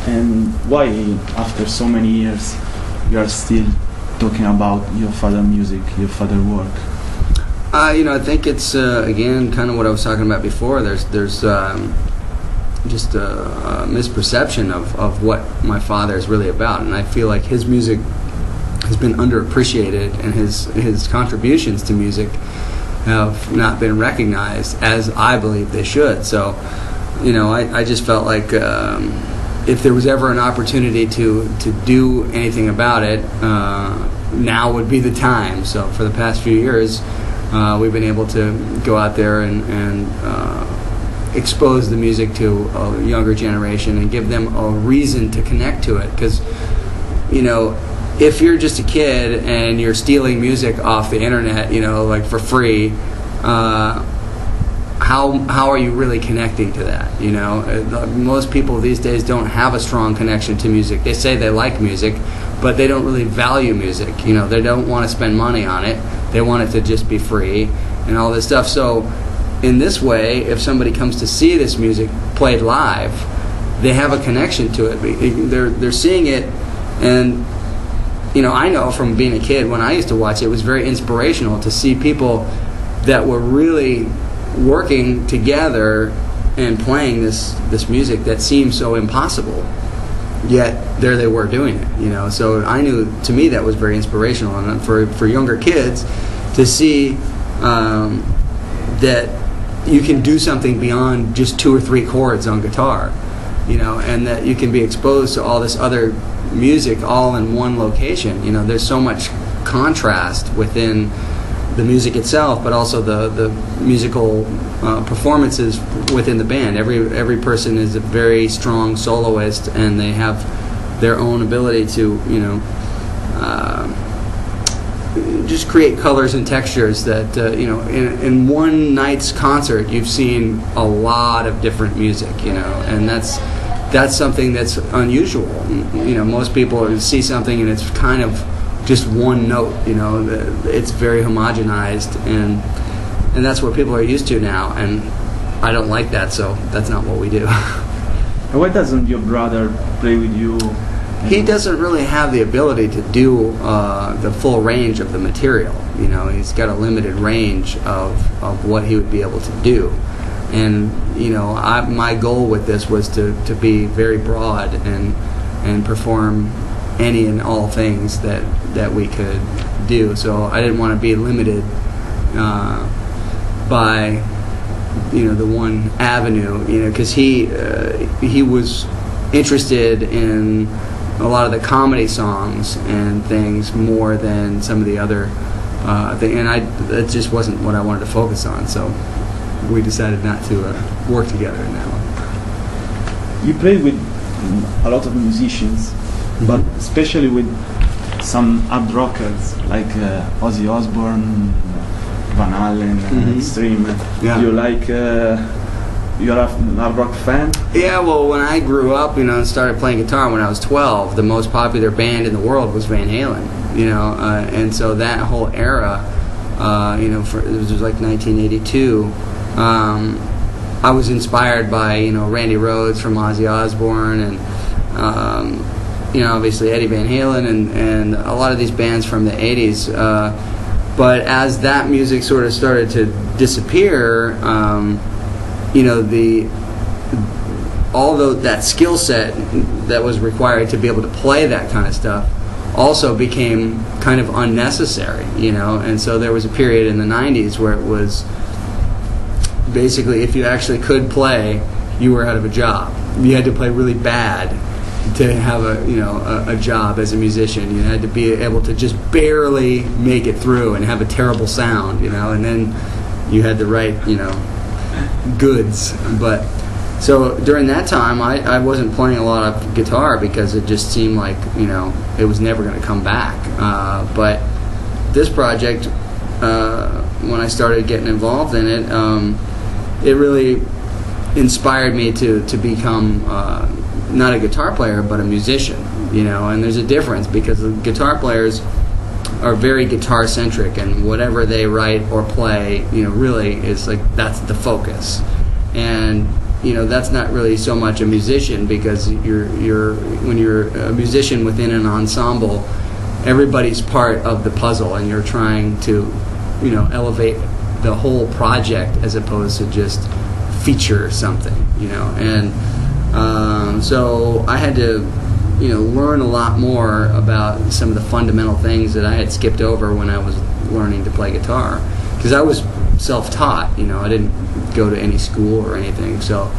And why, after so many years, you are still talking about your father's music, your father's work? I think it's again kind of what I was talking about before. There's just a misperception of what my father is really about, and I feel like his music has been underappreciated, and his contributions to music have not been recognized as I believe they should. So, I just felt like if there was ever an opportunity to do anything about it, now would be the time. So for the past few years, we've been able to go out there and expose the music to a younger generation and give them a reason to connect to it. Because, if you're just a kid and you're stealing music off the internet, like for free, how are you really connecting to that? Most people these days don't have a strong connection to music. They say they like music, but they don't really value music. They don't want to spend money on it. They want it to just be free and all this stuff. So in this way, if somebody comes to see this music played live, they have a connection to it. They're seeing it, and I know from being a kid, when I used to watch it, it was very inspirational to see people that were really working together and playing this music that seemed so impossible, yet there they were doing it. So I knew, to me, that was very inspirational, and for younger kids to see that you can do something beyond just 2 or 3 chords on guitar, and that you can be exposed to all this other music all in one location. There's so much contrast within the music itself, but also the musical performances within the band. Every person is a very strong soloist, and they have their own ability to just create colors and textures that in one night's concert you've seen a lot of different music, and that's something that's unusual. Most people see something and it's kind of just one note. It's very homogenized, and that's what people are used to now, and I don't like that, so that's not what we do. And why doesn't your brother play with you? He doesn't really have the ability to do the full range of the material. He's got a limited range of what he would be able to do. And my goal with this was to be very broad and perform any and all things that we could do. So I didn't want to be limited by the one avenue. Because he was interested in a lot of the comedy songs and things more than some of the other things, and that just wasn't what I wanted to focus on. So we decided not to work together in that one. You played with a lot of musicians, but especially with some hard rockers like Ozzy Osbourne, Van Halen, Extreme. Yeah. Do you like? You're a hard rock fan? Yeah. Well, when I grew up, and started playing guitar when I was 12, the most popular band in the world was Van Halen. And so that whole era, it was like 1982. I was inspired by Randy Rhoads from Ozzy Osbourne, and obviously Eddie Van Halen, and a lot of these bands from the 80s. But as that music sort of started to disappear, although that skill set that was required to be able to play that kind of stuff also became kind of unnecessary, and so there was a period in the 90s where it was basically, if you actually could play, you were out of a job. You had to play really bad to have a job as a musician. You had to be able to just barely make it through and have a terrible sound, and then you had the right, goods. But so during that time, I wasn't playing a lot of guitar because it just seemed like it was never going to come back. But this project, when I started getting involved in it, it really inspired me to become not a guitar player but a musician. And there's a difference, because the guitar players are very guitar centric, and whatever they write or play, really is like that's the focus. And that's not really so much a musician, because when you're a musician within an ensemble, everybody's part of the puzzle, and you're trying to elevate the whole project as opposed to just feature something, and so I had to learn a lot more about some of the fundamental things that I had skipped over when I was learning to play guitar, because I was self-taught. I didn't go to any school or anything. So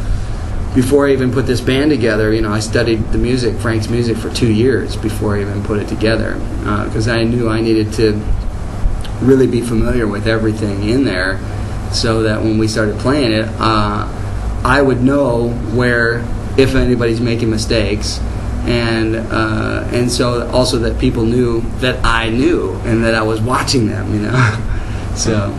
before I even put this band together, I studied Frank's music for 2 years before I even put it together, because I knew I needed to really be familiar with everything in there, so that when we started playing it, I would know if anybody's making mistakes, and so also that people knew that I knew and that I was watching them, So